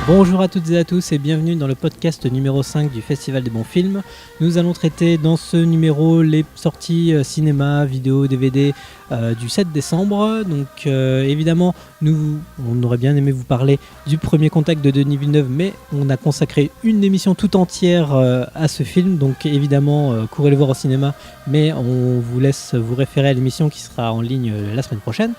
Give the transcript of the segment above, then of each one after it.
Bonjour à toutes et à tous et bienvenue dans le podcast numéro 5 du Festival des bons films. Nous allons traiter dans ce numéro les sorties cinéma, vidéo, DVD du 7 décembre. Donc évidemment, on aurait bien aimé vous parler du Premier Contact de Denis Villeneuve, mais on a consacré une émission tout entière à ce film. Donc évidemment, courez le voir au cinéma, mais on vous laisse vous référer à l'émission qui sera en ligne la semaine prochaine.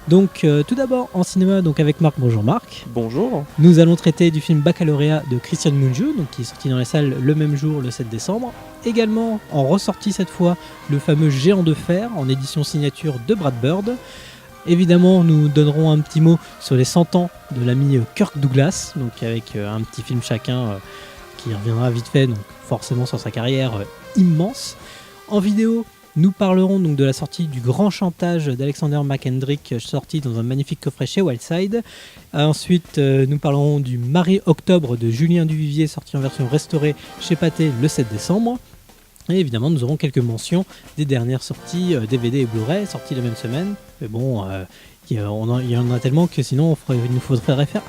Donc tout d'abord en cinéma, donc avec Marc. Bonjour Marc. Bonjour. Nous allons traiter du film Baccalauréat de Christian Mungiu, donc qui est sorti dans les salles le même jour, le 7 décembre. Également en ressorti cette fois le fameux Géant de fer en édition signature de Brad Bird. Évidemment, nous donnerons un petit mot sur les 100 ans de l'ami Kirk Douglas, donc avec un petit film chacun qui reviendra vite fait, donc forcément sur sa carrière immense. En vidéo, nous parlerons donc de la sortie du Grand Chantage d'Alexander McKendrick, sorti dans un magnifique coffret chez Wildside. Ensuite, nous parlerons du Marie-Octobre de Julien Duvivier, sorti en version restaurée chez Pathé le 7 décembre. Et évidemment, nous aurons quelques mentions des dernières sorties DVD et Blu-ray, sorties la même semaine. Mais bon, il y en a tellement que sinon il nous faudrait faire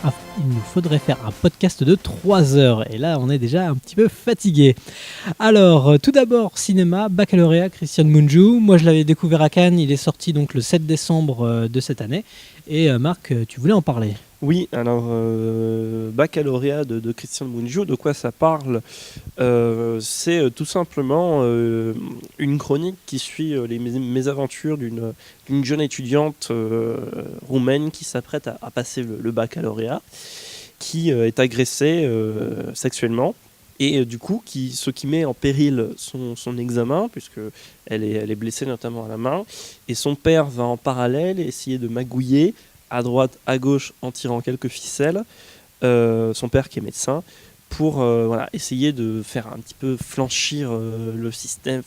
un podcast de 3 heures. Et là, on est déjà un petit peu fatigué. Alors, tout d'abord, cinéma, Baccalauréat, Christian Mungiu. Moi, je l'avais découvert à Cannes. Il est sorti donc le 7 décembre de cette année. Et Marc, tu voulais en parler ? Oui, alors Baccalauréat de Christian Mungiu, de quoi ça parle ? C'est tout simplement une chronique qui suit les mésaventures d'une jeune étudiante roumaine qui s'apprête à passer le baccalauréat, qui est agressée sexuellement. Et du coup, ce qui met en péril son examen, puisqu'elle est blessée notamment à la main, et son père va en parallèle essayer de magouiller à droite, à gauche, en tirant quelques ficelles, son père qui est médecin, pour essayer de faire un petit peu flancher le système,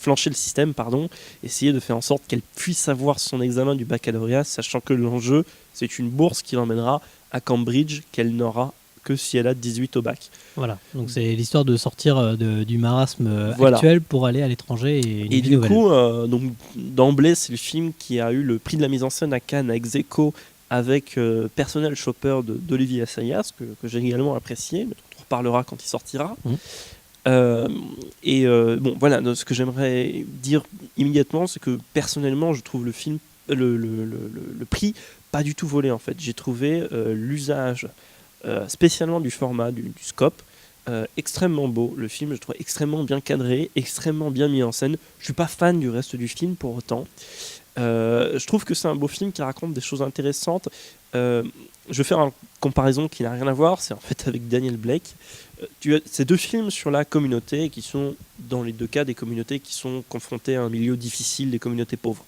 essayer de faire en sorte qu'elle puisse avoir son examen du baccalauréat, sachant que l'enjeu, c'est une bourse qui l'emmènera à Cambridge, qu'elle n'aura que si elle a 18 au bac. Voilà, donc c'est l'histoire de sortir du marasme actuel pour aller à l'étranger. Et du coup, donc, d'emblée, c'est le film qui a eu le prix de la mise en scène à Cannes, ex aequo, avec Personnel Shopper d'Olivier Assayas, que j'ai également apprécié, mais on en reparlera quand il sortira. Ce que j'aimerais dire immédiatement, c'est que personnellement, je trouve le film, le prix, pas du tout volé en fait. J'ai trouvé l'usage spécialement du format, du scope, extrêmement beau. Le film, je trouve extrêmement bien cadré, extrêmement bien mis en scène. Je suis pas fan du reste du film pour autant. Je trouve que c'est un beau film qui raconte des choses intéressantes. Je vais faire une comparaison qui n'a rien à voir, c'est en fait avec Daniel Blake. Ces deux films sur la communauté qui sont, dans les deux cas, des communautés qui sont confrontées à un milieu difficile, des communautés pauvres.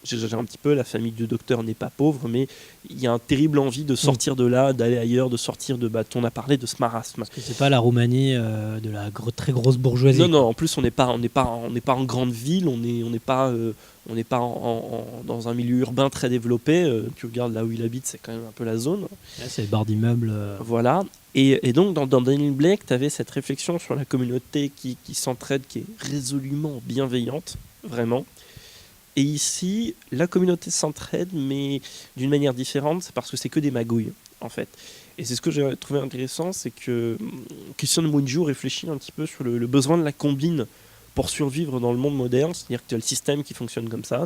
J'exagère un petit peu, la famille du docteur n'est pas pauvre, mais il y a une terrible envie de sortir de là, d'aller ailleurs, de sortir de... on a parlé de ce marasme. Parce que c'est pas la Roumanie de la très grosse bourgeoisie. Non, en plus on n'est pas en grande ville, on n'est pas dans un milieu urbain très développé. Tu regardes là où il habite, c'est quand même un peu la zone. Là, c'est les barres d'immeubles. Voilà. Et donc dans Daniel Blake, tu avais cette réflexion sur la communauté qui s'entraide, qui est résolument bienveillante, vraiment. Et ici, la communauté s'entraide, mais d'une manière différente, c'est parce que c'est que des magouilles, en fait. Et c'est ce que j'ai trouvé intéressant, c'est que Christian Mungiu réfléchit un petit peu sur le besoin de la combine pour survivre dans le monde moderne. C'est-à-dire que tu as le système qui fonctionne comme ça.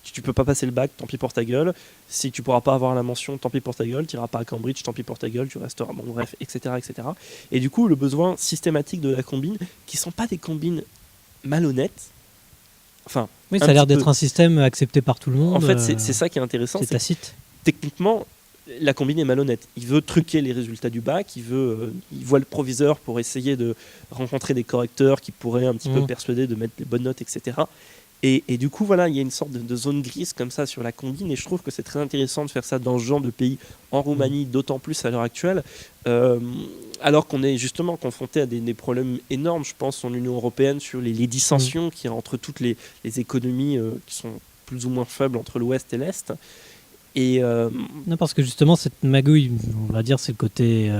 Si tu peux pas passer le bac, tant pis pour ta gueule. Si tu pourras pas avoir la mention, tant pis pour ta gueule. Tu iras pas à Cambridge, tant pis pour ta gueule. Tu resteras, bon bref, etc., etc. Et du coup, le besoin systématique de la combine, qui sont pas des combines malhonnêtes. Oui, ça a l'air d'être un système accepté par tout le monde. En fait, c'est ça qui est intéressant. C'est tacite. Techniquement, la combine est malhonnête. Il veut truquer les résultats du bac, il voit le proviseur pour essayer de rencontrer des correcteurs qui pourraient un petit peu persuader de mettre les bonnes notes, etc. Et du coup, voilà, il y a une sorte de zone grise comme ça sur la combine, et je trouve que c'est très intéressant de faire ça dans ce genre de pays, en Roumanie, d'autant plus à l'heure actuelle, alors qu'on est justement confronté à des problèmes énormes, je pense, en Union européenne, sur les dissensions qu'il y a entre toutes les économies qui sont plus ou moins faibles entre l'Ouest et l'Est. Et non, parce que justement, cette magouille, on va dire, c'est le côté,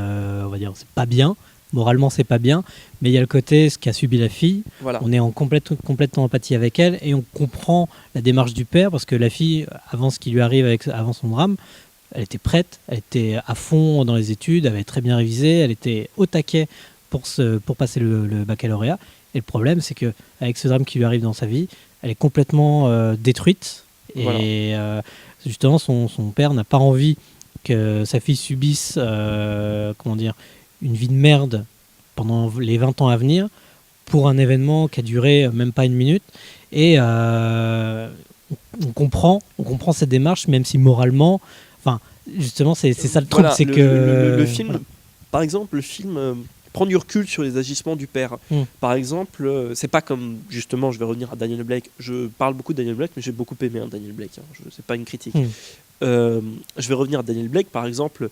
c'est pas bien. Moralement, c'est pas bien, mais il y a le côté ce qu'a subi la fille. Voilà. On est en complètement empathie avec elle et on comprend la démarche du père parce que la fille, avant ce qui lui arrive avant son drame, elle était prête, elle était à fond dans les études, elle avait très bien révisé, elle était au taquet pour passer le baccalauréat. Et le problème, c'est que avec ce drame qui lui arrive dans sa vie, elle est complètement détruite. Voilà. Et justement, son père n'a pas envie que sa fille subisse une vie de merde pendant les 20 ans à venir pour un événement qui a duré même pas une minute. Et on comprend cette démarche, même si moralement, enfin, justement, c'est ça le truc, Voilà, c'est que le film, voilà. Par exemple, le film prend du recul sur les agissements du père. Par exemple, c'est pas comme, justement, je vais revenir à Daniel Blake. Je parle beaucoup de Daniel Blake, mais j'ai beaucoup aimé Daniel Blake. C'est pas une critique. Je vais revenir à Daniel Blake, par exemple.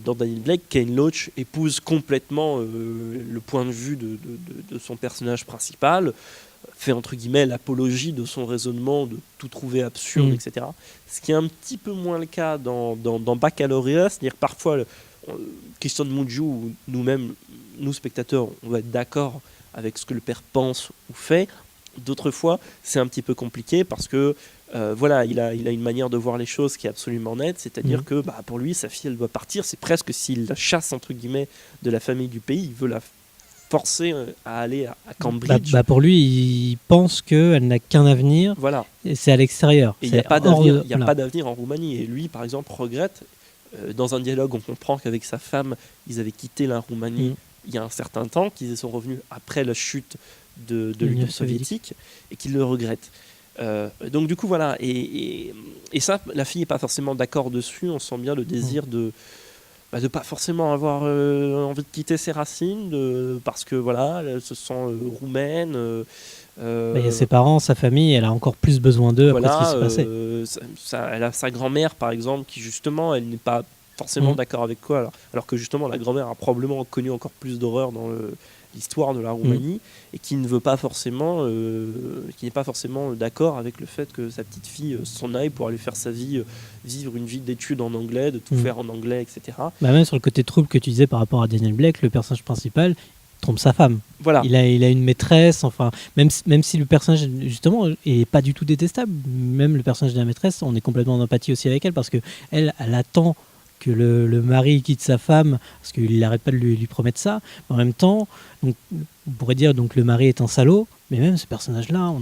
Dans Daniel Blake, Kane Loach épouse complètement le point de vue de son personnage principal, fait entre guillemets l'apologie de son raisonnement, de tout trouver absurde, etc. Ce qui est un petit peu moins le cas dans Baccalauréat, c'est-à-dire parfois Christian Mungiu ou nous-mêmes, nous spectateurs, on va être d'accord avec ce que le père pense ou fait. D'autres fois, c'est un petit peu compliqué parce que voilà, il a une manière de voir les choses qui est absolument nette, c'est-à-dire que pour lui, sa fille, elle doit partir. C'est presque s'il la chasse, entre guillemets, de la famille du pays, il veut la forcer à aller à Cambridge. Pour lui, il pense qu'elle n'a qu'un avenir, voilà. Et c'est à l'extérieur. Et il n'y a pas d'avenir en Roumanie. Et lui, par exemple, regrette, dans un dialogue, on comprend qu'avec sa femme, ils avaient quitté la Roumanie il y a un certain temps, qu'ils sont revenus après la chute de l'Union soviétique, et qu'il le regrette. Donc du coup, voilà. Et ça, la fille n'est pas forcément d'accord dessus. On sent bien le désir de pas forcément avoir envie de quitter ses racines, parce que voilà, elle se sent roumaine. Il y a ses parents, sa famille, elle a encore plus besoin d'eux après ce qui s'est passé. Elle a sa grand-mère, par exemple, qui justement, elle n'est pas forcément d'accord avec quoi, alors que justement la grand-mère a probablement connu encore plus d'horreur dans l'histoire de la Roumanie, et qui ne veut pas forcément, qui n'est pas forcément d'accord avec le fait que sa petite fille s'en aille pour aller faire sa vie, vivre une vie d'études en anglais, de tout faire en anglais, etc. Même sur le côté trouble que tu disais par rapport à Daniel Blake, le personnage principal trompe sa femme. Voilà. Il a une maîtresse, enfin, même si le personnage justement est pas du tout détestable, même le personnage de la maîtresse, on est complètement en empathie aussi avec elle, parce que elle attend que le mari quitte sa femme, parce qu'il n'arrête pas de lui promettre ça. Mais en même temps, donc, on pourrait dire donc le mari est un salaud, mais même ce personnage-là,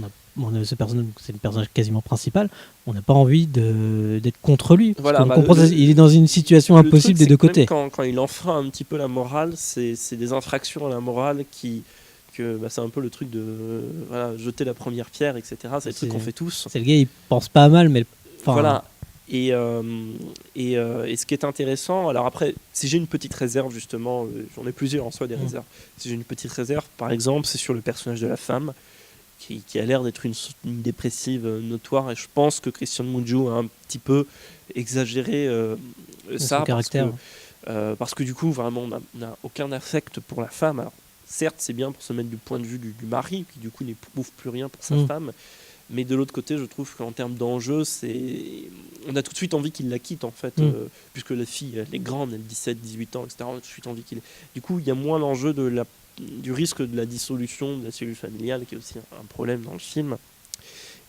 c'est le personnage quasiment principal, on n'a pas envie d'être contre lui. Voilà, il est dans une situation impossible des deux côtés. Quand il enfreint un petit peu la morale, c'est des infractions à la morale c'est un peu le truc de jeter la première pierre, etc. C'est le truc qu'on fait tous. C'est le gars, il pense pas mal, mais... Voilà. Et ce qui est intéressant, alors après, si j'ai une petite réserve, justement, j'en ai plusieurs en soi des réserves. Si j'ai une petite réserve, par exemple, c'est sur le personnage de la femme, qui a l'air d'être une dépressive notoire, et je pense que Christian Mungiu a un petit peu exagéré ça, parce que du coup, vraiment, on n'a aucun affect pour la femme. Alors, certes, c'est bien pour se mettre du point de vue du mari, qui du coup n'éprouve plus rien pour sa femme. Mais de l'autre côté, je trouve qu'en termes d'enjeu, on a tout de suite envie qu'il la quitte, en fait, puisque la fille, elle est grande, elle a 17, 18 ans, etc. On a tout de suite envie qu'il... Du coup, il y a moins l'enjeu du risque de la dissolution de la cellule familiale, qui est aussi un problème dans le film.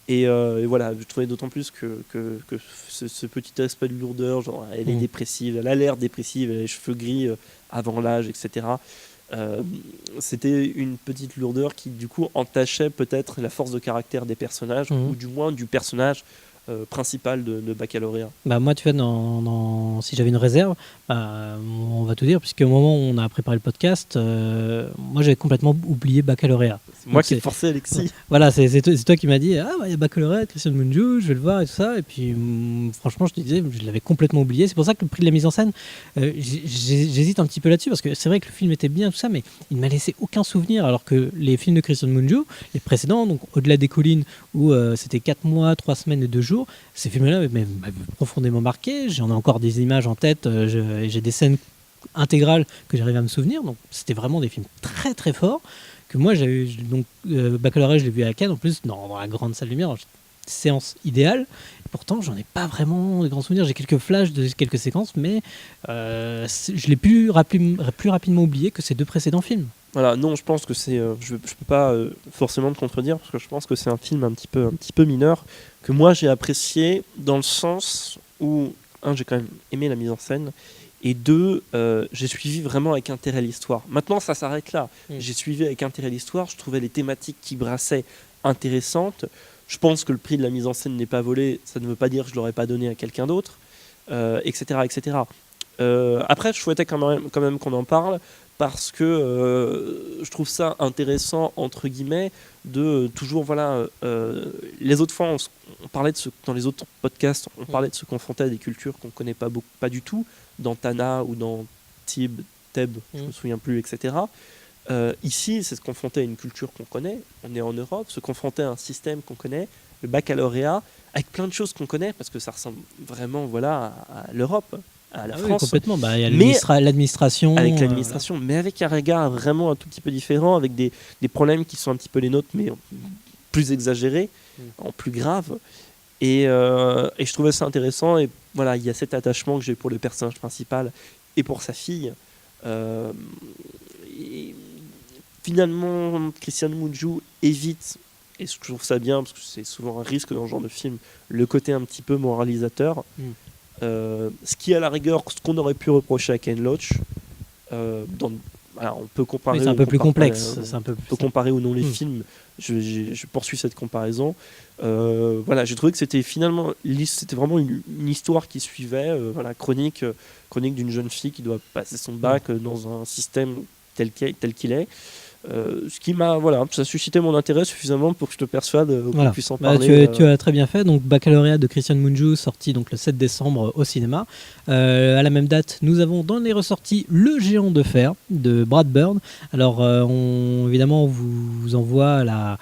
Et voilà, je trouvais d'autant plus que ce petit aspect de lourdeur, genre elle est dépressive, elle a l'air dépressive, elle a les cheveux gris avant l'âge, etc. C'était une petite lourdeur qui du coup entachait peut-être la force de caractère des personnages, ou du moins du personnage principal de Baccalauréat. Moi, tu vois, si j'avais une réserve, on va tout dire, puisque au moment où on a préparé le podcast, moi j'avais complètement oublié Baccalauréat. C'est moi qui ai forcé Alexis. Voilà, c'est toi qui m'as dit, il y a Baccalauréat, Christian Mungiu, je vais le voir et tout ça. Et puis franchement, je te disais, je l'avais complètement oublié. C'est pour ça que le prix de la mise en scène, j'hésite un petit peu là-dessus, parce que c'est vrai que le film était bien, tout ça, mais il m'a laissé aucun souvenir, alors que les films de Christian Mungiu, les précédents, donc Au-delà des collines, où c'était 4 mois, 3 semaines et 2 jours, ces films-là m'avaient profondément marqué. J'en ai encore des images en tête, j'ai des scènes intégrales que j'arrive à me souvenir, donc c'était vraiment des films très très forts. Que moi, Baccalauréat, je l'ai vu à Cannes, en plus, dans la grande salle lumière, séance idéale. Pourtant, j'en ai pas vraiment de grands souvenirs. J'ai quelques flashs de quelques séquences, mais je l'ai plus rapidement oublié que ces deux précédents films. Voilà, non, je pense que c'est... je peux pas forcément te contredire, parce que je pense que c'est un film un petit peu mineur, que moi j'ai apprécié dans le sens où, j'ai quand même aimé la mise en scène. Et 2, j'ai suivi vraiment avec intérêt l'histoire. Maintenant, ça s'arrête là. J'ai suivi avec intérêt l'histoire. Je trouvais les thématiques qui brassaient intéressantes. Je pense que le prix de la mise en scène n'est pas volé. Ça ne veut pas dire que je ne l'aurais pas donné à quelqu'un d'autre, etc. etc. Après, je souhaitais quand même qu'on en parle parce que je trouve ça intéressant, entre guillemets, de toujours, les autres fois, on parlait dans les autres podcasts, on parlait de se confronter à des cultures qu'on ne connaît pas du tout, dans Tana ou dans Thèbes, je ne me souviens plus, etc. Ici, c'est se confronter à une culture qu'on connaît, on est en Europe, se confronter à un système qu'on connaît, le baccalauréat, avec plein de choses qu'on connaît, parce que ça ressemble vraiment à l'Europe, à la France. Oui, complètement. Il y a l'administration. Avec l'administration, mais avec un regard vraiment un tout petit peu différent, avec des problèmes qui sont un petit peu les nôtres, mais plus exagérés, en plus graves. Et je trouvais ça intéressant. Et voilà, il y a cet attachement que j'ai pour le personnage principal et pour sa fille. Et finalement, Christian Mungiu évite, et je trouve ça bien, parce que c'est souvent un risque dans ce genre de film, le côté un petit peu moralisateur. Ce qui, à la rigueur, ce qu'on aurait pu reprocher à Ken Loach, on peut comparer. Oui, c'est un peu plus complexe. On peut comparer ou non les films. Je poursuis cette comparaison. J'ai trouvé que c'était vraiment une histoire qui suivait, chronique d'une jeune fille qui doit passer son bac dans un système tel qu'il est. Ce qui ça a suscité mon intérêt suffisamment pour que je te persuade qu'on puisse en parler. Tu as très bien fait. Donc, Baccalauréat de Christian Mungiu, sorti donc le 7 décembre au cinéma. À la même date, nous avons dans les ressorties Le Géant de Fer de Brad Bird. Alors, évidemment, on vous envoie la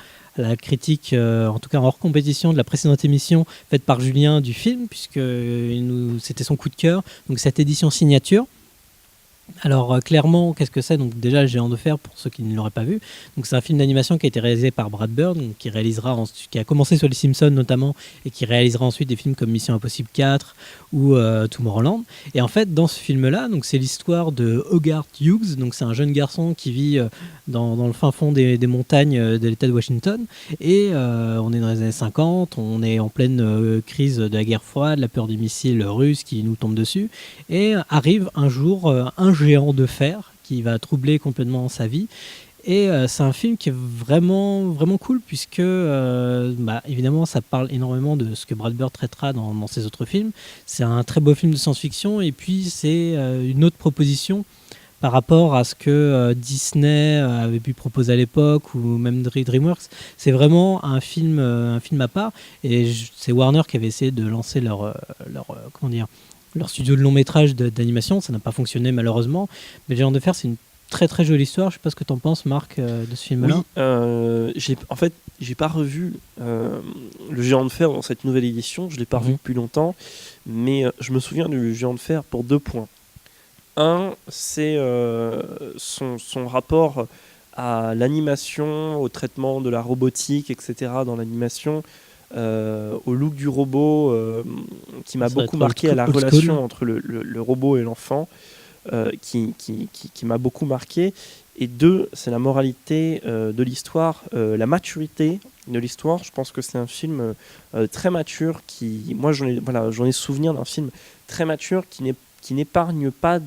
critique, en tout cas en hors compétition, de la précédente émission faite par Julien du film, puisque c'était son coup de cœur. Donc, cette édition signature. Alors clairement, qu'est-ce que c'est? Donc déjà, Le Géant de Fer, pour ceux qui ne l'auraient pas vu. Donc c'est un film d'animation qui a été réalisé par Brad Bird, donc, qui a commencé sur Les Simpsons notamment, et qui réalisera ensuite des films comme Mission Impossible 4 ou Tomorrowland. Et en fait, dans ce film-là, donc c'est l'histoire de Hogarth Hughes. Donc c'est un jeune garçon qui vit dans le fin fond des montagnes de l'État de Washington. Et on est dans les années 50, on est en pleine crise de la guerre froide, la peur des missiles russes qui nous tombent dessus. Et arrive un jour un géant de fer qui va troubler complètement sa vie. Et c'est un film qui est vraiment, vraiment cool, puisque évidemment ça parle énormément de ce que Brad Bird traitera dans ses autres films. C'est un très beau film de science-fiction, et puis c'est une autre proposition par rapport à ce que Disney avait pu proposer à l'époque, ou même DreamWorks. C'est vraiment un film à part, et c'est Warner qui avait essayé de lancer leur studio de long métrage d'animation. Ça n'a pas fonctionné malheureusement, mais Le Géant de Fer, c'est une très très jolie histoire. Je sais pas ce que tu en penses, Marc, de ce film-là. Oui, j'ai pas revu Le Géant de Fer dans cette nouvelle édition. Je l'ai pas revu depuis longtemps, mais je me souviens du Géant de Fer pour 2 points. Un, c'est son rapport à l'animation, au traitement de la robotique, etc. dans l'animation, au look du robot, qui m'a beaucoup marqué, à la relation entre le robot et l'enfant, qui m'a beaucoup marqué. Et 2, c'est la moralité de l'histoire, la maturité de l'histoire. Je pense que c'est un film très mature, moi j'en ai souvenir d'un film très mature qui n'épargne pas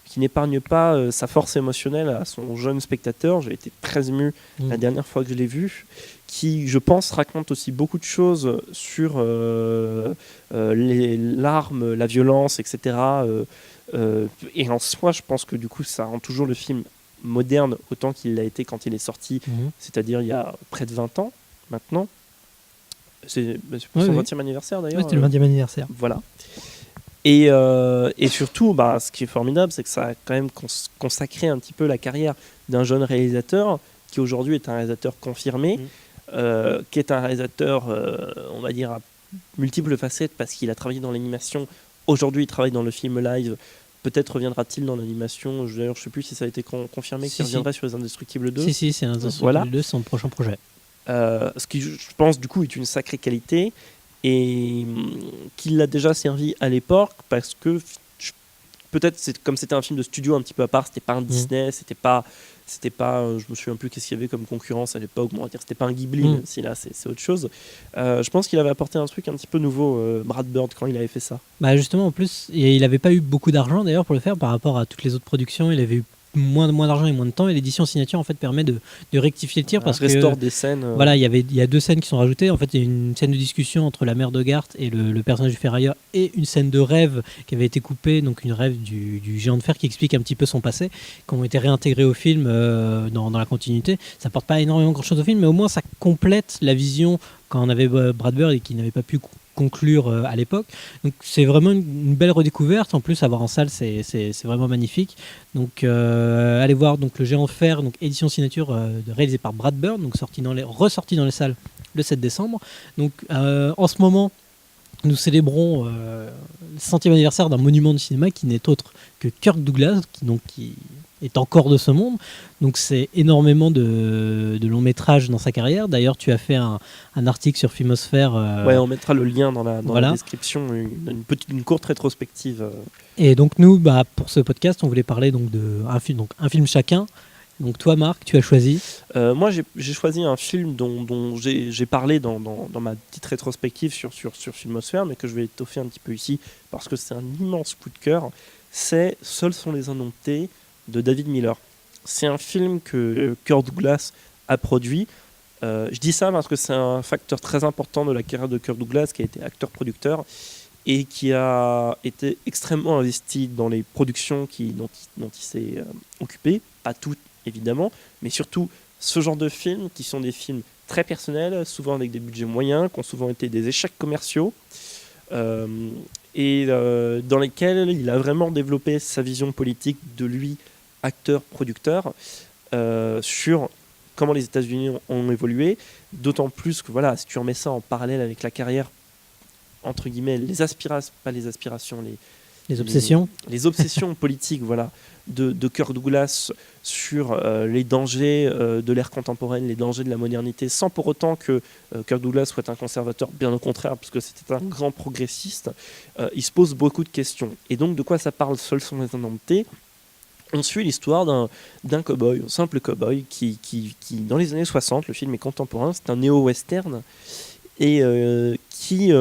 qui n'épargne pas sa force émotionnelle à son jeune spectateur. J'ai été très ému la dernière fois que je l'ai vu, qui, je pense, raconte aussi beaucoup de choses sur l'arme, la violence, etc. Et en soi, je pense que du coup, ça rend toujours le film moderne autant qu'il l'a été quand il est sorti, c'est-à-dire il y a près de 20 ans maintenant. C'est pour son 20e anniversaire d'ailleurs. Oui, c'était le 20e anniversaire. Voilà. Et surtout, ce qui est formidable, c'est que ça a quand même consacré un petit peu la carrière d'un jeune réalisateur qui aujourd'hui est un réalisateur confirmé, qui est un réalisateur, on va dire, à multiples facettes, parce qu'il a travaillé dans l'animation. Aujourd'hui, il travaille dans le film live. Peut-être reviendra-t-il dans l'animation. D'ailleurs, je ne sais plus si ça a été confirmé qu'il reviendrait sur Les Indestructibles 2. Si, c'est Indestructibles 2, son prochain projet. Ce qui, je pense, du coup, est une sacrée qualité, et qu'il l'a déjà servi à l'époque, parce que peut-être comme c'était un film de studio un petit peu à part, c'était pas un Disney, c'était pas je me souviens plus qu'est-ce qu'il y avait comme concurrence à l'époque, on va dire c'était pas un Ghibli, même si là c'est autre chose. Je pense qu'il avait apporté un truc un petit peu nouveau, Brad Bird, quand il avait fait ça. Bah justement, en plus, il n'avait pas eu beaucoup d'argent d'ailleurs pour le faire par rapport à toutes les autres productions. Il avait eu moins d'argent et moins de temps, et l'édition signature en fait permet de rectifier le tir parce restaure que des scènes. voilà, il y a 2 scènes qui sont rajoutées. En fait, il y a une scène de discussion entre la mère de Garth et le personnage du ferrailleur, et une scène de rêve qui avait été coupée, donc une rêve du géant de fer qui explique un petit peu son passé, qui ont été réintégrés au film dans la continuité. Ça porte pas énormément grand chose au film, mais au moins ça complète la vision quand on avait Brad Bird et qui n'avait pas pu conclure à l'époque. Donc c'est vraiment une belle redécouverte. En plus, à voir en salle, c'est vraiment magnifique. Donc allez voir donc, Le Géant de Fer, donc édition signature réalisée par Brad Bird, donc ressorti dans les salles le 7 décembre. Donc en ce moment, nous célébrons le 100e anniversaire d'un monument du cinéma qui n'est autre que Kirk Douglas, qui est encore de ce monde. Donc c'est énormément de longs métrages dans sa carrière. D'ailleurs, tu as fait un article sur Filmosphère. Ouais, on mettra le lien dans la description, une courte rétrospective. Et donc nous, pour ce podcast, on voulait parler donc un film chacun. Donc toi, Marc, tu as choisi Moi, j'ai choisi un film dont j'ai parlé dans ma petite rétrospective sur Filmosphère, mais que je vais étoffer un petit peu ici parce que c'est un immense coup de cœur. C'est Seuls sont les indomptés de David Miller. C'est un film que Kirk Douglas a produit. Je dis ça parce que c'est un facteur très important de la carrière de Kirk Douglas, qui a été acteur-producteur et qui a été extrêmement investi dans les productions dont il s'est occupé. Pas toutes, évidemment, mais surtout ce genre de films qui sont des films très personnels, souvent avec des budgets moyens, qui ont souvent été des échecs commerciaux, et dans lesquels il a vraiment développé sa vision politique de lui, acteur-producteur, sur comment les États-Unis ont évolué, d'autant plus que voilà, si tu remets ça en parallèle avec la carrière, entre guillemets, les obsessions politiques, voilà, de Kirk Douglas sur les dangers de l'ère contemporaine, les dangers de la modernité, sans pour autant que Kirk Douglas soit un conservateur, bien au contraire, parce que c'était un grand progressiste. Il se pose beaucoup de questions. Et donc, de quoi ça parle Seuls sont les indomptés? On suit l'histoire d'un cow-boy, un simple cow-boy qui, dans les années 60, le film est contemporain, c'est un néo-western, et qui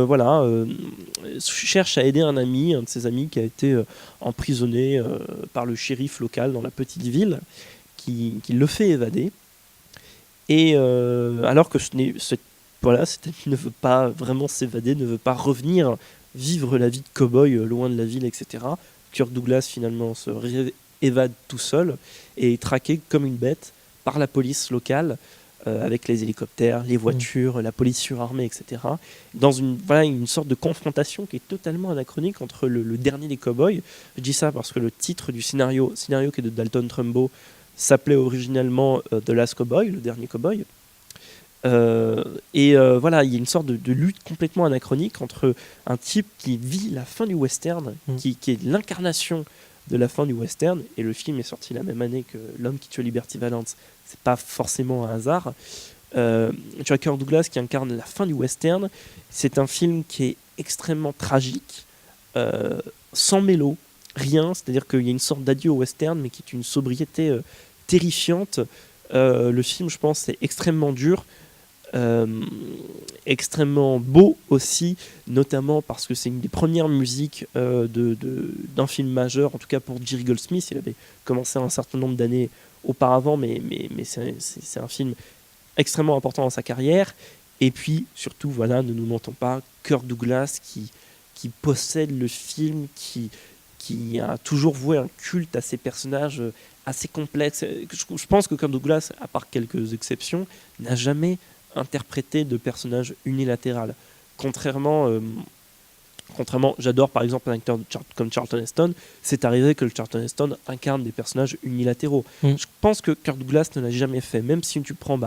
cherche à aider un de ses amis qui a été emprisonné par le shérif local dans la petite ville, qui le fait évader. Et alors que cet ami ne veut pas vraiment s'évader, ne veut pas revenir vivre la vie de cow-boy loin de la ville, etc. Kirk Douglas finalement se évade tout seul et est traqué comme une bête par la police locale, avec les hélicoptères, les voitures, la police surarmée, etc. Dans une sorte de confrontation qui est totalement anachronique entre le dernier des cow-boys. Je dis ça parce que le titre du scénario qui est de Dalton Trumbo, s'appelait originellement The Last Cowboy, le dernier cow-boy. Il y a une sorte de lutte complètement anachronique entre un type qui vit la fin du western, qui est l'incarnation de la fin du western, et le film est sorti la même année que L'homme qui tue Liberty Valance. C'est pas forcément un hasard. Tu as Kirk Douglas qui incarne la fin du western. C'est un film qui est extrêmement tragique, sans mélo, rien. C'est-à-dire qu'il y a une sorte d'adieu au western, mais qui est une sobriété terrifiante. Le film, je pense, c'est extrêmement dur. Extrêmement beau aussi, notamment parce que c'est une des premières musiques d'un film majeur, en tout cas pour Jerry Goldsmith. Il avait commencé un certain nombre d'années auparavant, mais c'est un film extrêmement important dans sa carrière. Et puis surtout, voilà, ne nous mentons pas, Kirk Douglas qui possède le film, qui a toujours voué un culte à ses personnages assez complexes. Je pense que Kirk Douglas, à part quelques exceptions, n'a jamais interprété de personnage unilatéral. Contrairement, j'adore par exemple un acteur comme Charlton Heston. C'est arrivé que Charlton Heston incarne des personnages unilatéraux. Je pense que Kirk Douglas ne l'a jamais fait, même si tu prends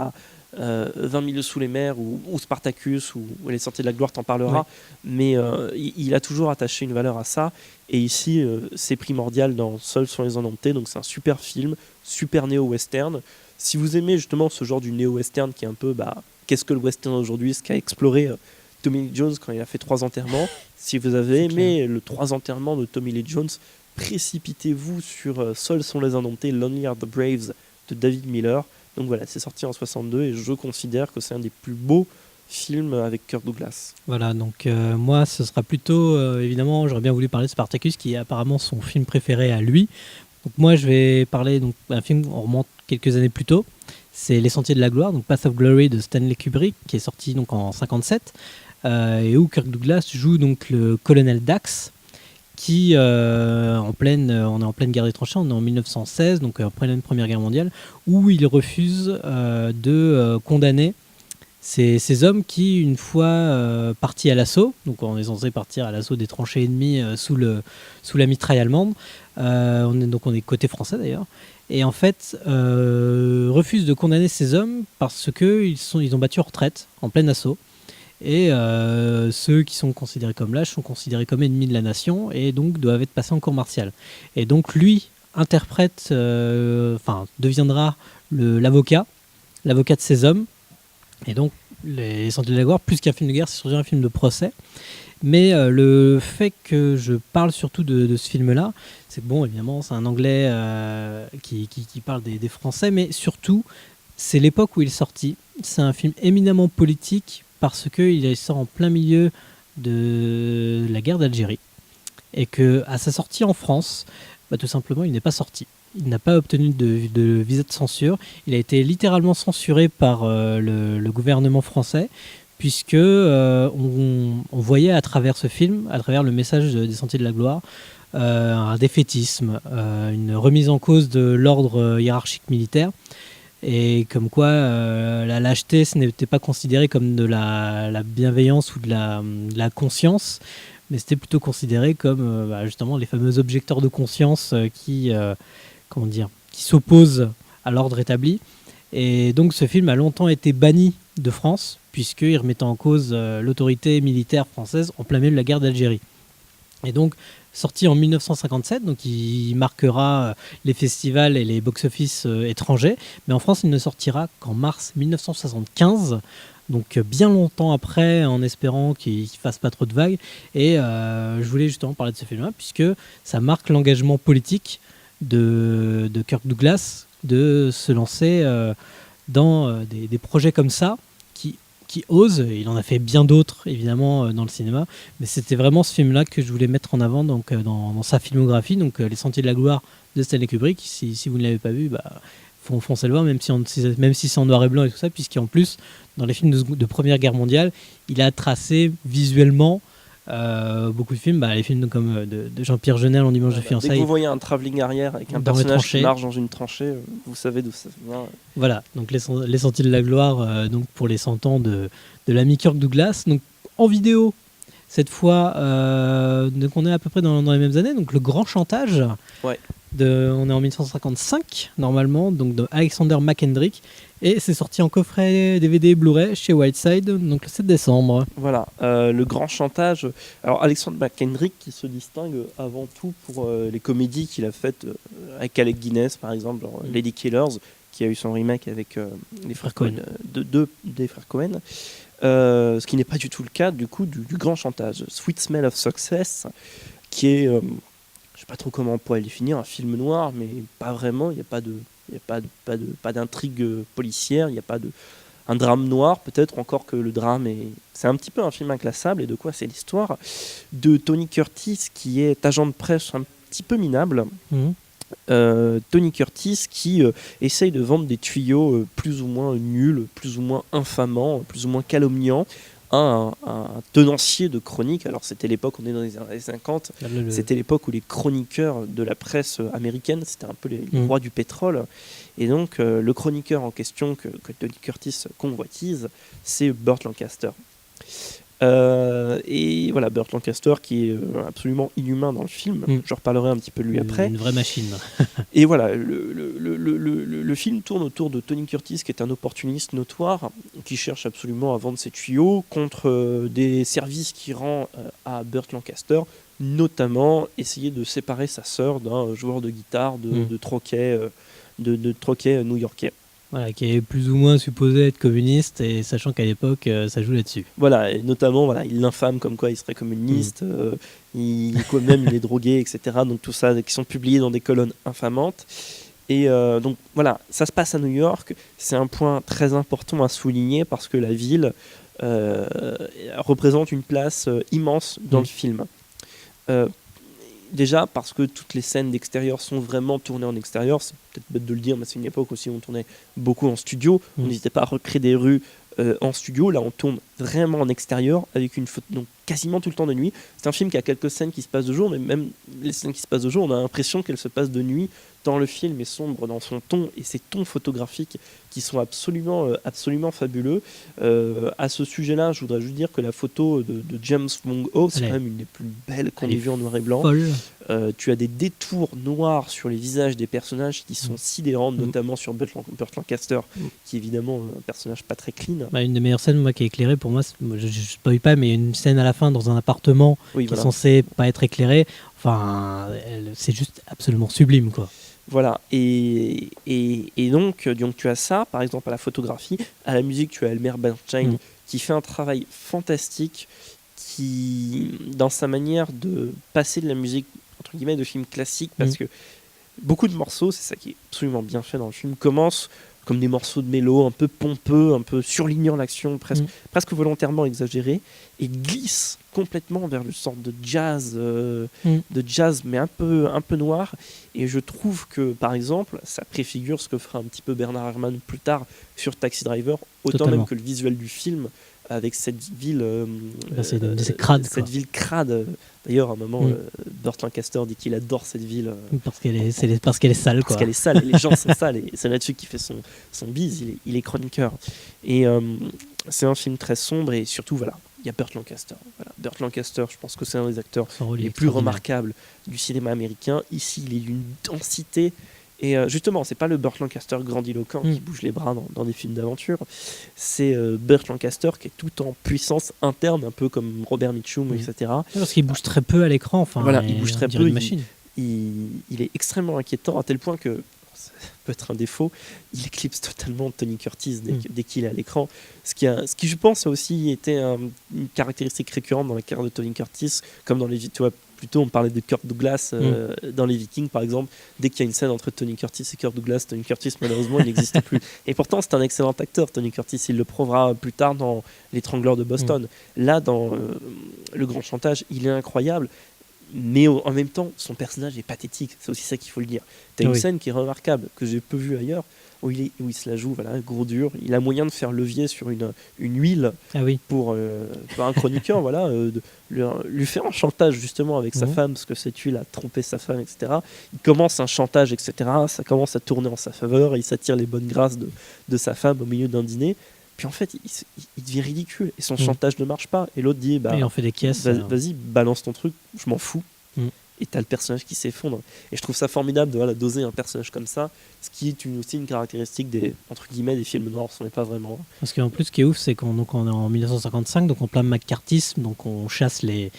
20 milieux sous les mers ou Spartacus ou Les Sorties de la Gloire, t'en parlera, mais il a toujours attaché une valeur à ça, et ici c'est primordial dans Seuls sont les indomptés. Donc c'est un super film, super néo-western. Si vous aimez justement ce genre du néo-western qui est un peu qu'est-ce que le western aujourd'hui, ce qu'a exploré Tommy Lee Jones quand il a fait 3 enterrements, si vous avez aimé le 3 enterrements de Tommy Lee Jones, précipitez-vous sur Seuls sont les indomptés, Lonely are the Braves de David Miller. Donc voilà, c'est sorti en 62 et je considère que c'est un des plus beaux films avec Kirk Douglas. Voilà, donc moi ce sera plutôt, évidemment, j'aurais bien voulu parler de Spartacus qui est apparemment son film préféré à lui. Donc moi je vais parler d'un film, on remonte quelques années plus tôt, c'est Les Sentiers de la Gloire, donc Path of Glory de Stanley Kubrick, qui est sorti donc en 57, et où Kirk Douglas joue donc le colonel Dax, qui on est en pleine guerre des tranchées, on est en 1916, donc après la Première Guerre mondiale, où il refuse de condamner ces hommes qui, une fois partis à l'assaut, donc on est censé partir à l'assaut des tranchées ennemies sous la mitraille allemande, on est côté français d'ailleurs, et en fait refuse de condamner ces hommes parce qu'ils ont battu en retraite en plein assaut. Et ceux qui sont considérés comme lâches sont considérés comme ennemis de la nation et donc doivent être passés en cour martiale. Et donc lui deviendra l'avocat de ces hommes. Et donc Les Sentiers de la Gloire, plus qu'un film de guerre, c'est surtout un film de procès. Mais le fait que je parle surtout de ce film-là, c'est que bon, évidemment, c'est un Anglais qui parle des Français, mais surtout, c'est l'époque où il est sorti. C'est un film éminemment politique parce qu'il sort en plein milieu de la guerre d'Algérie. Et qu'à sa sortie en France, tout simplement, il n'est pas sorti. Il n'a pas obtenu de visa de censure. Il a été littéralement censuré par le gouvernement français, puisque on voyait à travers ce film, à travers le message des Sentiers de la Gloire, un défaitisme, une remise en cause de l'ordre hiérarchique militaire. Et comme quoi la lâcheté, ce n'était pas considéré comme de la bienveillance ou de la conscience, mais c'était plutôt considéré comme justement les fameux objecteurs de conscience qui s'opposent à l'ordre établi. Et donc ce film a longtemps été banni de France, puisqu'il remettait en cause l'autorité militaire française en plein milieu de la guerre d'Algérie. Et donc, sorti en 1957, donc il marquera les festivals et les box-office étrangers, mais en France, il ne sortira qu'en mars 1975, donc bien longtemps après, en espérant qu'il ne fasse pas trop de vagues. Et je voulais justement parler de ce film-là, puisque ça marque l'engagement politique de Kirk Douglas de se lancer dans des projets comme ça, qui ose. Il en a fait bien d'autres, évidemment, dans le cinéma, mais c'était vraiment ce film-là que je voulais mettre en avant donc, dans sa filmographie, donc Les Sentiers de la Gloire de Stanley Kubrick. Si vous ne l'avez pas vu, foncez le voir, même si c'est en noir et blanc et tout ça, puisqu'en plus, dans les films de Première Guerre mondiale, il a tracé visuellement beaucoup de films, les films comme de Jean-Pierre Jeunet, En dimanche de fiançailles. Dès que vous voyez un travelling arrière avec un personnage qui marche dans une tranchée, vous savez d'où ça vient. Voilà, donc les Sentiers de la Gloire, donc pour les 100 ans de l'ami Kirk Douglas, donc en vidéo cette fois, donc on est à peu près dans les mêmes années, donc Le Grand Chantage. Ouais. On est en 1955 normalement, donc de Alexander McKendrick, et c'est sorti en coffret DVD Blu-ray chez Whiteside, donc le 7 décembre. Voilà, Le Grand Chantage. Alors Alexander McKendrick qui se distingue avant tout pour les comédies qu'il a faites avec Alec Guinness par exemple, Lady Killers, qui a eu son remake avec les frères Coen, des frères Coen. Ce qui n'est pas du tout le cas du coup du Grand Chantage. Sweet Smell of Success, qui est je sais pas trop comment on pourrait le définir, un film noir, mais pas vraiment. Il n'y a pas d'intrigue policière, il n'y a pas un drame noir, peut-être encore que le drame c'est un petit peu un film inclassable. Et de quoi c'est l'histoire de Tony Curtis, qui est agent de presse un petit peu minable. Tony Curtis qui essaye de vendre des tuyaux plus ou moins nuls, plus ou moins infamants, plus ou moins calomniants à un tenancier de chroniques. Alors c'était l'époque, on est dans les années 50, c'était l'époque où les chroniqueurs de la presse américaine, c'était un peu les rois du pétrole. Et donc le chroniqueur en question que Tony Curtis convoitise, c'est Burt Lancaster. Et voilà, Burt Lancaster qui est absolument inhumain dans le film. Je reparlerai un petit peu de lui après. Une vraie machine. Et voilà, le film tourne autour de Tony Curtis, qui est un opportuniste notoire, qui cherche absolument à vendre ses tuyaux contre des services qu'il rend à Burt Lancaster, notamment essayer de séparer sa sœur d'un joueur de guitare de troquet new-yorkais. Voilà, qui est plus ou moins supposé être communiste, et sachant qu'à l'époque, ça joue là-dessus. Voilà, et notamment, voilà, il l'infame comme quoi il serait communiste, il est drogué, etc. Donc tout ça, qui sont publiés dans des colonnes infamantes. Et donc voilà, ça se passe à New York. C'est un point très important à souligner parce que la ville représente une place immense dans le film. Déjà parce que toutes les scènes d'extérieur sont vraiment tournées en extérieur. C'est peut-être bête de le dire, mais c'est une époque aussi où on tournait beaucoup en studio. On n'hésitait pas à recréer des rues en studio. Là, on tourne vraiment en extérieur avec une photo, donc quasiment tout le temps de nuit. C'est un film qui a quelques scènes qui se passent de jour, mais même les scènes qui se passent de jour, on a l'impression qu'elles se passent de nuit, tant le film est sombre dans son ton et ses tons photographiques qui sont absolument fabuleux. À ce sujet-là, je voudrais juste dire que la photo de James Wong Ho, c'est quand même une des plus belles qu'on ait vues en noir et blanc. Tu as des détours noirs sur les visages des personnages qui sont sidérants, notamment sur Burt Lancaster, qui est évidemment un personnage pas très clean. Une des meilleures scènes, moi, qui est éclairée, pour moi, je ne spoil pas, mais une scène à la fin dans un appartement qui est censé pas être éclairé. Enfin, c'est juste absolument sublime, quoi. Voilà, et donc tu as ça, par exemple, à la photographie. À la musique, tu as Elmer Bernstein qui fait un travail fantastique qui, dans sa manière de passer de la musique, entre guillemets, de film classique, parce que beaucoup de morceaux, c'est ça qui est absolument bien fait dans le film, commencent comme des morceaux de mélo, un peu pompeux, un peu surlignant l'action, presque volontairement exagérés, et glissent complètement vers une sorte de jazz, mais un peu noir. Et je trouve que, par exemple, ça préfigure ce que fera un petit peu Bernard Herrmann plus tard sur Taxi Driver, autant même que le visuel du film, avec cette ville, cette ville crade. D'ailleurs, à un moment, Burt Lancaster dit qu'il adore cette ville parce qu'elle est sale, quoi. Parce qu'elle est sale, et les gens sont sales, et c'est là-dessus qu'il fait son bise. Il est chroniqueur, et c'est un film très sombre, et surtout, voilà, il y a Burt Lancaster. Voilà. Burt Lancaster, je pense que c'est un des acteurs les plus remarquables du cinéma américain. Ici, il est d'une densité. Et justement, c'est pas le Burt Lancaster grandiloquent qui bouge les bras dans des films d'aventure. C'est Burt Lancaster qui est tout en puissance interne, un peu comme Robert Mitchum, etc. Parce qu'il bouge très peu à l'écran. Enfin, voilà, il bouge très peu. Machine. Il est extrêmement inquiétant à tel point que, ça peut être un défaut, il éclipse totalement Tony Curtis dès qu'il est à l'écran. Ce qui, je pense, a aussi été une caractéristique récurrente dans la carrière de Tony Curtis, comme dans les... Tu vois, plutôt on parlait de Kirk Douglas dans les Vikings, par exemple. Dès qu'il y a une scène entre Tony Curtis et Kirk Douglas, Tony Curtis, malheureusement, il n'existe plus. Et pourtant, c'est un excellent acteur, Tony Curtis. Il le prouvera plus tard dans L'étrangleur de Boston. Là, dans Le Grand Chantage, il est incroyable. Mais en même temps, son personnage est pathétique. C'est aussi ça qu'il faut le dire. Tu as une scène qui est remarquable, que j'ai peu vue ailleurs, où il se la joue, voilà, gros dur. Il a moyen de faire levier sur une huile pour un chroniqueur, voilà, de lui faire un chantage justement avec sa femme, parce que cette huile a trompé sa femme, etc. Il commence un chantage, etc. Ça commence à tourner en sa faveur, et il s'attire les bonnes grâces de sa femme au milieu d'un dîner. Puis en fait, il devient ridicule et son chantage ne marche pas. Et l'autre dit il en fait des caisses. Vas-y, balance ton truc, je m'en fous. Et t'as le personnage qui s'effondre. Et je trouve ça formidable de doser un personnage comme ça, ce qui est aussi une caractéristique des, entre guillemets, des films noirs, ce n'est pas vraiment. Parce qu'en plus, ce qui est ouf, c'est qu'on est en 1955, donc en plein McCarthyisme, donc on chasse les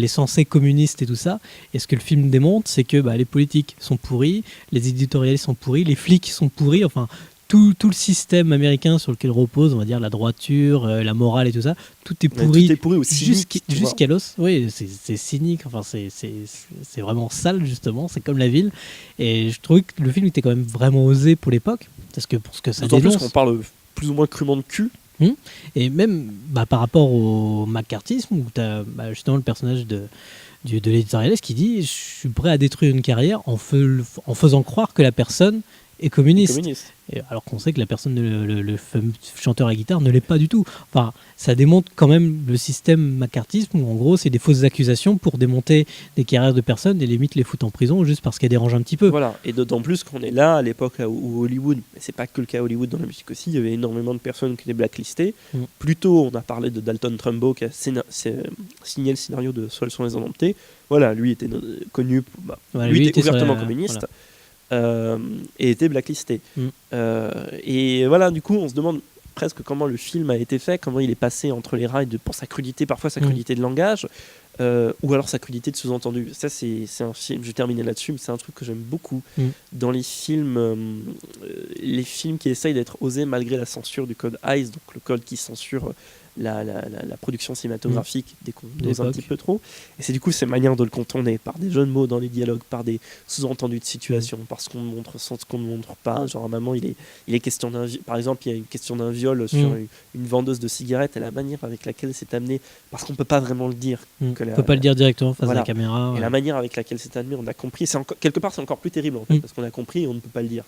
censés communistes et tout ça. Et ce que le film démontre, c'est que les politiques sont pourris, les éditorialistes sont pourris, les flics sont pourris, enfin... Tout le système américain sur lequel repose, on va dire, la droiture, la morale et tout ça, tout est pourri, tout est pourri aussi jusqu'à l'os. Oui, c'est cynique, enfin, c'est vraiment sale, justement, c'est comme la ville. Et je trouvais que le film était quand même vraiment osé pour l'époque, parce que pour ce que ça dénonce... D'autant plus qu'on parle plus ou moins crûment de cul. Et même par rapport au McCarthyisme, où tu as justement le personnage de l'éditorialiste qui dit « Je suis prêt à détruire une carrière en faisant croire que la personne... est communiste. Et alors qu'on sait que la personne, le fameux chanteur à guitare, ne l'est pas du tout. Enfin, ça démontre quand même le système McCarthyisme, où en gros, c'est des fausses accusations pour démonter des carrières de personnes et limite les foutre en prison juste parce qu'elles dérangent un petit peu. Voilà, et d'autant plus qu'on est là à l'époque où Hollywood, mais c'est pas que le cas à Hollywood, dans la musique aussi, il y avait énormément de personnes qui étaient blacklistées. Plus tôt, on a parlé de Dalton Trumbo qui a signé le scénario de Seuls sont les indomptés. Voilà, lui était connu, lui était ouvertement communiste. Voilà. Et était blacklisté. Et voilà, du coup, on se demande presque comment le film a été fait, comment il est passé entre les rails pour sa crudité, parfois sa crudité de langage. ou alors sa crudité de sous-entendu. Ça, c'est un film, je vais terminer là-dessus, mais c'est un truc que j'aime beaucoup dans les films qui essayent d'être osés malgré la censure du code Hays, donc le code qui censure la production cinématographique dès qu'on ose un petit peu trop. Et c'est du coup ces manières de le contourner par des jeux de mots dans les dialogues, par des sous-entendus de situation, parce qu'on montre sans ce qu'on ne montre pas. Genre à un moment, il est question par exemple, il y a une question d'un viol sur une vendeuse de cigarettes et la manière avec laquelle c'est amené, parce qu'on peut pas vraiment le dire. On peut pas le dire directement face à la caméra. Et la manière avec laquelle c'est amené, on a compris. Quelque part, c'est encore plus terrible en fait, parce qu'on a compris et on ne peut pas le dire.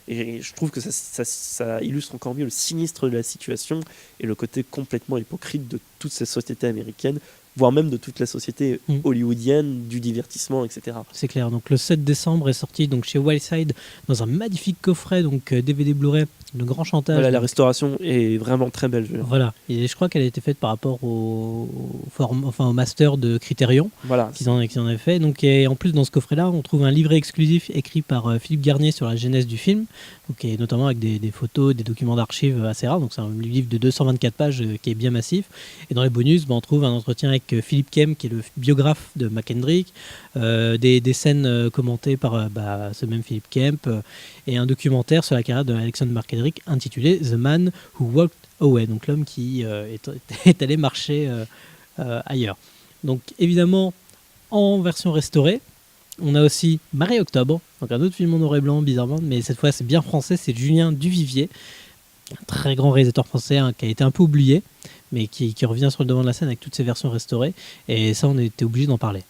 Et je trouve que ça illustre encore mieux le sinistre de la situation et le côté complètement hypocrite de toute cette société américaine, voire même de toute la société hollywoodienne, du divertissement, etc. C'est clair. Donc le 7 décembre est sorti donc chez Wildside dans un magnifique coffret, donc DVD Blu-ray, le grand chantage. Voilà, la restauration est vraiment très belle. Voilà, et je crois qu'elle a été faite par rapport au master de Criterion, voilà, qu'ils en avaient fait. Donc, et en plus, dans ce coffret-là, on trouve un livret exclusif écrit par Philippe Garnier sur la genèse du film, donc, et notamment avec des photos, des documents d'archives assez rares. Donc c'est un livre de 224 pages qui est bien massif. Et dans les bonus, on trouve un entretien avec Philip Kem, qui est le biographe de McKendrick, des scènes commentées par ce même Philip Kemp, et un documentaire sur la carrière de Alexander McKendrick intitulé The Man Who Walked Away, donc l'homme qui est allé marcher ailleurs. Donc évidemment, en version restaurée, on a aussi Marie-Octobre, donc un autre film en noir et blanc bizarrement, mais cette fois c'est bien français, c'est Julien Duvivier, un très grand réalisateur français qui a été un peu oublié, mais qui revient sur le devant de la scène avec toutes ses versions restaurées, et ça on était obligé d'en parler.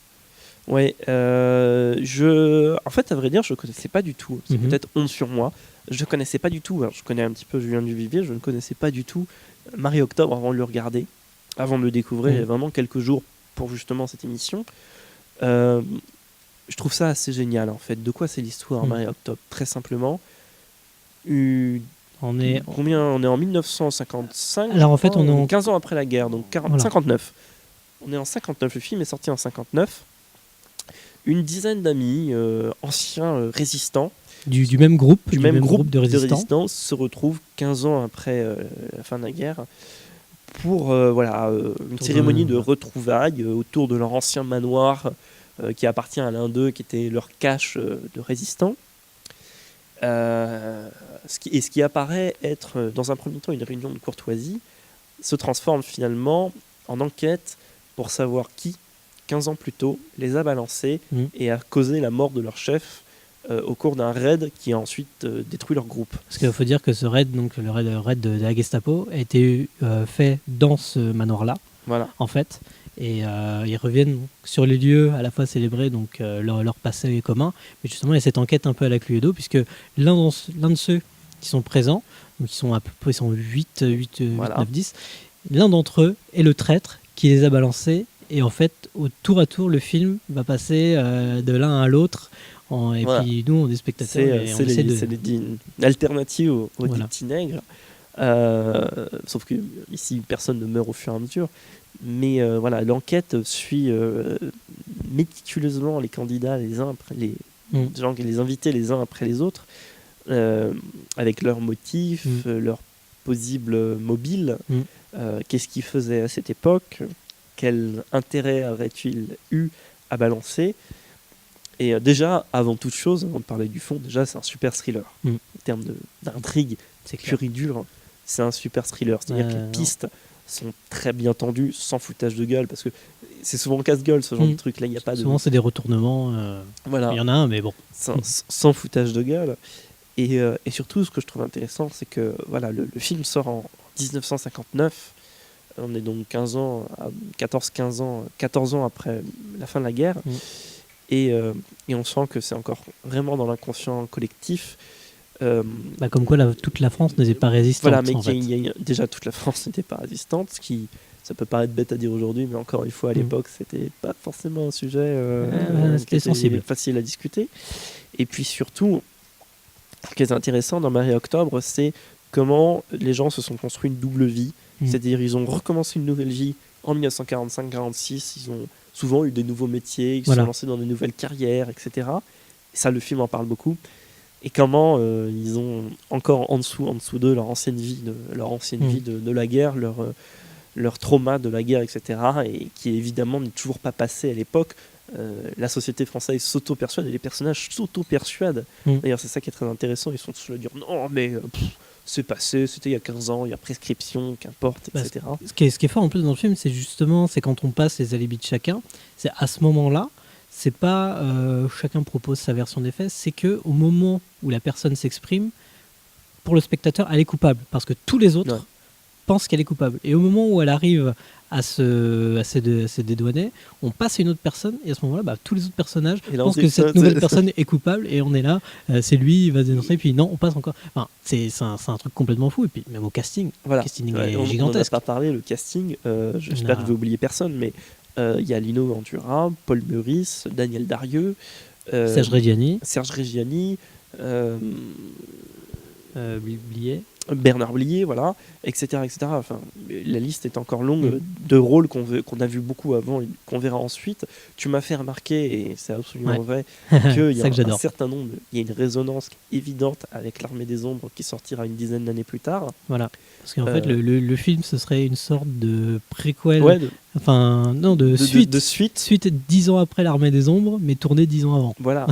Ouais, en fait, à vrai dire, je ne connaissais pas du tout. C'est peut-être honte sur moi. Je ne connaissais pas du tout. Alors, je connais un petit peu Julien Duvivier, je ne connaissais pas du tout Marie-Octobre avant de le regarder, avant de le découvrir. Il y a vraiment quelques jours pour justement cette émission. Je trouve ça assez génial, en fait. De quoi c'est l'histoire, Marie-Octobre? Très simplement. On est en 1955. Alors, en fait, on est 15 ans après la guerre, donc 59. On est en 59. Le film est sorti en 59. Une dizaine d'amis, anciens résistants, du même groupe de résistants se retrouvent 15 ans après la fin de la guerre pour une cérémonie de retrouvailles autour de leur ancien manoir qui appartient à l'un d'eux, qui était leur cache de résistants. Ce qui apparaît être dans un premier temps une réunion de courtoisie se transforme finalement en enquête pour savoir qui, 15 ans plus tôt, les a balancés et a causé la mort de leur chef au cours d'un raid qui a ensuite détruit leur groupe. Parce qu'il faut dire que ce raid, donc le raid de la Gestapo, a été fait dans ce manoir-là, en fait. Et ils reviennent sur les lieux à la fois célébrer donc, leur passé commun. Mais justement, il y a cette enquête un peu à la Cluedo, puisque l'un de ceux qui sont présents, donc ils sont à peu près 8, 9, 10, l'un d'entre eux est le traître qui les a balancés. Et en fait, au tour à tour, le film va passer de l'un à l'autre. Puis nous, on est spectateurs. C'est une alternative au petit nègre. Sauf que ici, personne ne meurt au fur et à mesure. Mais l'enquête suit méticuleusement les candidats les uns après les invités les uns après les autres, avec leurs motifs, leurs possibles mobiles. Qu'est-ce qu'ils faisaient à cette époque? Quel intérêt aurait-il eu à balancer? Et déjà, avant toute chose, avant de parler du fond, déjà c'est un super thriller. En termes d'intrigue pure et dure, c'est un super thriller. C'est-à-dire que les pistes sont très bien tendues, sans foutage de gueule, parce que c'est souvent casse-gueule ce genre de truc. Là, il y a pas souvent c'est des retournements. Il y en a un, mais bon. Sans foutage de gueule. Et surtout, ce que je trouve intéressant, c'est que le film sort en 1959. On est donc 14 ans après la fin de la guerre. Et on sent que c'est encore vraiment dans l'inconscient collectif. Comme quoi toute la France n'était pas résistante. Déjà toute la France n'était pas résistante, ça peut paraître bête à dire aujourd'hui, mais encore une fois à l'époque c'était pas forcément un sujet c'était sensible, facile à discuter. Et puis surtout, ce qui est intéressant dans Marie-Octobre, c'est comment les gens se sont construits une double vie. C'est-à-dire ils ont recommencé une nouvelle vie en 1945-46, ils ont souvent eu des nouveaux métiers, ils se sont lancés dans de nouvelles carrières, etc. Et ça, le film en parle beaucoup. Et comment ils ont encore en dessous d'eux leur ancienne vie de la guerre, leur trauma de la guerre, etc. Et qui évidemment n'est toujours pas passé à l'époque. La société française s'auto-persuade et les personnages s'auto-persuadent. D'ailleurs, c'est ça qui est très intéressant. Ils sont tous là à dire non, mais c'est passé, c'était il y a 15 ans, il y a prescription, qu'importe, etc. Ce qui est fort en plus dans le film, c'est justement c'est quand on passe les alibis de chacun, c'est à ce moment-là, c'est pas chacun propose sa version des faits, c'est que au moment où la personne s'exprime, pour le spectateur, elle est coupable parce que tous les autres pensent qu'elle est coupable. Et au moment où elle arrive à se dédouaner, on passe à une autre personne et à ce moment-là, tous les autres personnages pensent que cette nouvelle personne est coupable et on est là, c'est lui, il va se dénoncer, puis non, on passe encore. Enfin, c'est un truc complètement fou. Et puis même au casting, le casting est gigantesque. On n'a pas parlé, le casting, j'espère que je vais oublier personne, mais il y a Lino Ventura, Paul Meurice, Daniel Darieux, Serge Reggiani, Bernard Blier, voilà, etc., etc. Enfin, la liste est encore longue de rôles qu'on a vu beaucoup avant et qu'on verra ensuite. Tu m'as fait remarquer, et c'est absolument vrai, qu'il y a un certain nombre, il y a une résonance évidente avec l'Armée des Ombres qui sortira une dizaine d'années plus tard. Voilà, parce qu'en fait, le film, ce serait une sorte de préquel, suite 10 ans après l'Armée des Ombres, mais tourné 10 ans avant. Voilà.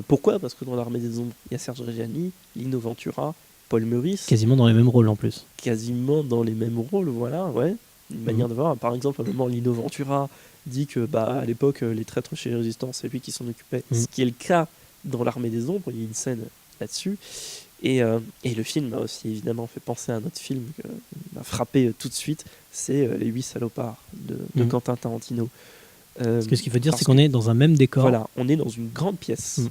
Pourquoi ? Parce que dans l'Armée des Ombres, il y a Serge Reggiani, Lino Ventura, Paul Meurice. Quasiment dans les mêmes rôles en plus. Quasiment dans les mêmes rôles, voilà, ouais. Une manière de voir. Par exemple, à un moment, Lino Ventura dit que à l'époque, les traîtres chez les résistants, c'est lui qui s'en occupait. Ce qui est le cas dans l'Armée des Ombres. Il y a une scène là-dessus. Et le film m'a aussi évidemment fait penser à un autre film qui m'a frappé tout de suite. C'est Les 8 salopards de Quentin Tarantino. Parce que ce qu'il faut dire, c'est qu'on est dans un même décor. Voilà, on est dans une grande pièce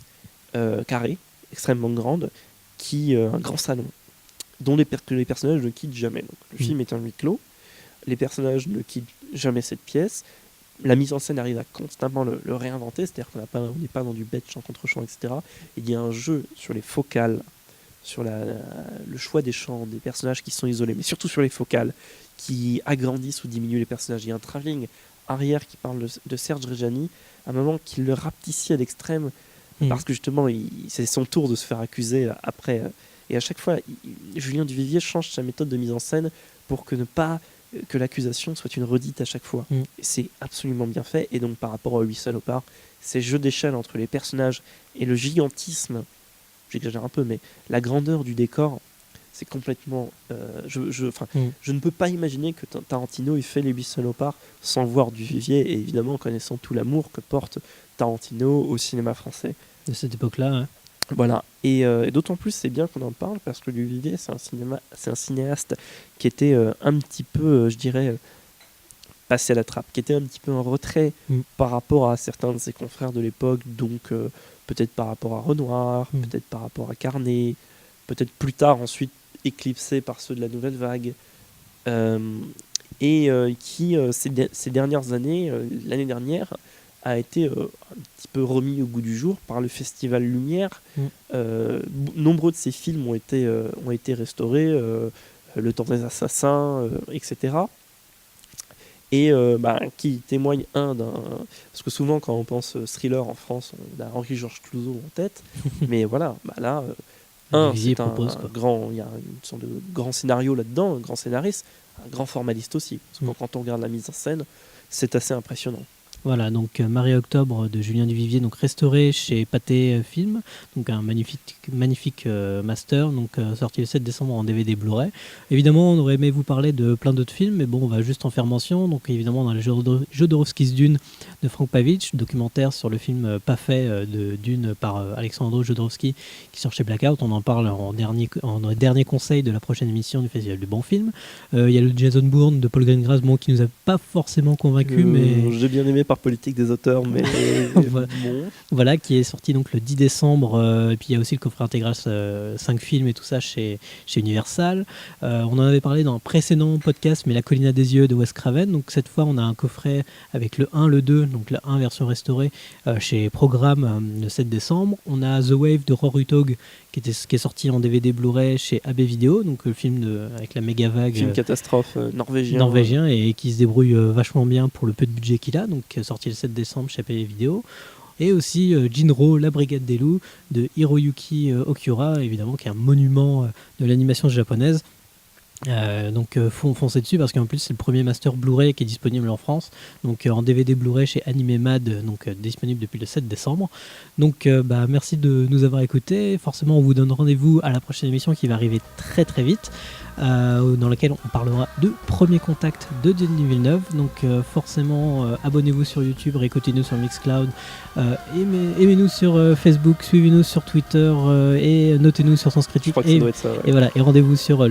carrée, extrêmement grande, un grand salon, dont les personnages ne quittent jamais. Donc, le film est un huis clos, les personnages ne quittent jamais cette pièce, la mise en scène arrive à constamment le réinventer, c'est-à-dire qu'on n'est pas dans du bête champ contre champ, etc. Il y a un jeu sur les focales, sur le choix des champs, des personnages qui sont isolés, mais surtout sur les focales, qui agrandissent ou diminuent les personnages. Il y a un travelling arrière qui parle de Serge Reggiani, à un moment qui le rapetissit à l'extrême, parce que justement, c'est son tour de se faire accuser après. Et à chaque fois, Julien Duvivier change sa méthode de mise en scène pour que l'accusation soit une redite à chaque fois. C'est absolument bien fait. Et donc, par rapport à 8 salopards, ces jeux d'échelle entre les personnages et le gigantisme, j'exagère un peu, mais la grandeur du décor, c'est complètement... je ne peux pas imaginer que Tarantino ait fait Les 8 salopards sans voir Duvivier, et évidemment en connaissant tout l'amour que porte Tarantino au cinéma français. De cette époque-là, hein. Voilà, et d'autant plus c'est bien qu'on en parle parce que Duvivier, c'est un cinéaste qui était un petit peu, je dirais, passé à la trappe, qui était un petit peu en retrait par rapport à certains de ses confrères de l'époque, donc peut-être par rapport à Renoir, peut-être par rapport à Carnet, peut-être plus tard ensuite éclipsé par ceux de la Nouvelle Vague, et qui ces dernières années, l'année dernière, a été un petit peu remis au goût du jour par le Festival Lumière. Nombreux de ces films ont été restaurés, Le Temps des Assassins, etc. Et qui témoigne parce que souvent quand on pense thriller en France, on a Henri-Georges Clouzot en tête, mais voilà, là, c'est il y a une sorte de grand scénario là-dedans, un grand scénariste, un grand formaliste aussi, parce que quand on regarde la mise en scène, c'est assez impressionnant. Voilà, donc Marie Octobre de Julien Duvivier, donc restauré chez Pathé Film, donc un magnifique master, donc sorti le 7 décembre en DVD Blu-ray. Évidemment, on aurait aimé vous parler de plein d'autres films, mais bon, on va juste en faire mention. Donc évidemment, dans les Jodorowsky's Dune de Frank Pavich, documentaire sur le film pas fait de Dune par Alexandre Jodorowsky, qui sort chez Blackout. On en parle en dernier conseil de la prochaine émission du Festival du Bon Film. Il y a le Jason Bourne de Paul Greengrass, qui nous a pas forcément convaincus, mais j'ai bien aimé par politique des auteurs, mais voilà, qui est sorti donc le 10 décembre, et puis il y a aussi le coffret intégral 5 films et tout ça chez Universal. On en avait parlé dans un précédent podcast, mais La Colline des Yeux de Wes Craven. Donc cette fois on a un coffret avec le 1, le 2, donc la 1 version restaurée chez Programme le 7 décembre. On a The Wave de Rory Tog qui est sorti en DVD Blu-ray chez AB Video, donc le film avec la méga vague, film catastrophe norvégien et qui se débrouille vachement bien pour le peu de budget qu'il a, donc sorti le 7 décembre chez AB Video. Et aussi Jinro, La Brigade des Loups de Hiroyuki Okiura, évidemment qui est un monument de l'animation japonaise. Donc foncez dessus parce qu'en plus c'est le premier master Blu-ray qui est disponible en France, donc en DVD Blu-ray chez Animemad, donc disponible depuis le 7 décembre. Donc merci de nous avoir écoutés. Forcément on vous donne rendez-vous à la prochaine émission qui va arriver très très vite, dans laquelle on parlera de Premier Contact de Denis Villeneuve. Donc forcément abonnez-vous sur YouTube, réécoutez-nous sur Mixcloud, aimez-nous sur Facebook, suivez-nous sur Twitter et notez-nous sur Sens Critique. Je crois que ça doit être ça, ouais. Et voilà, et rendez-vous sur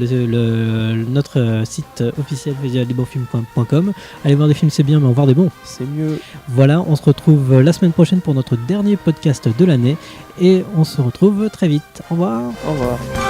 notre site officiel lesbonsfilms.com. Allez voir des films c'est bien, mais en voir des bons c'est mieux. Voilà, on se retrouve la semaine prochaine pour notre dernier podcast de l'année et on se retrouve très vite. Au revoir. Au revoir.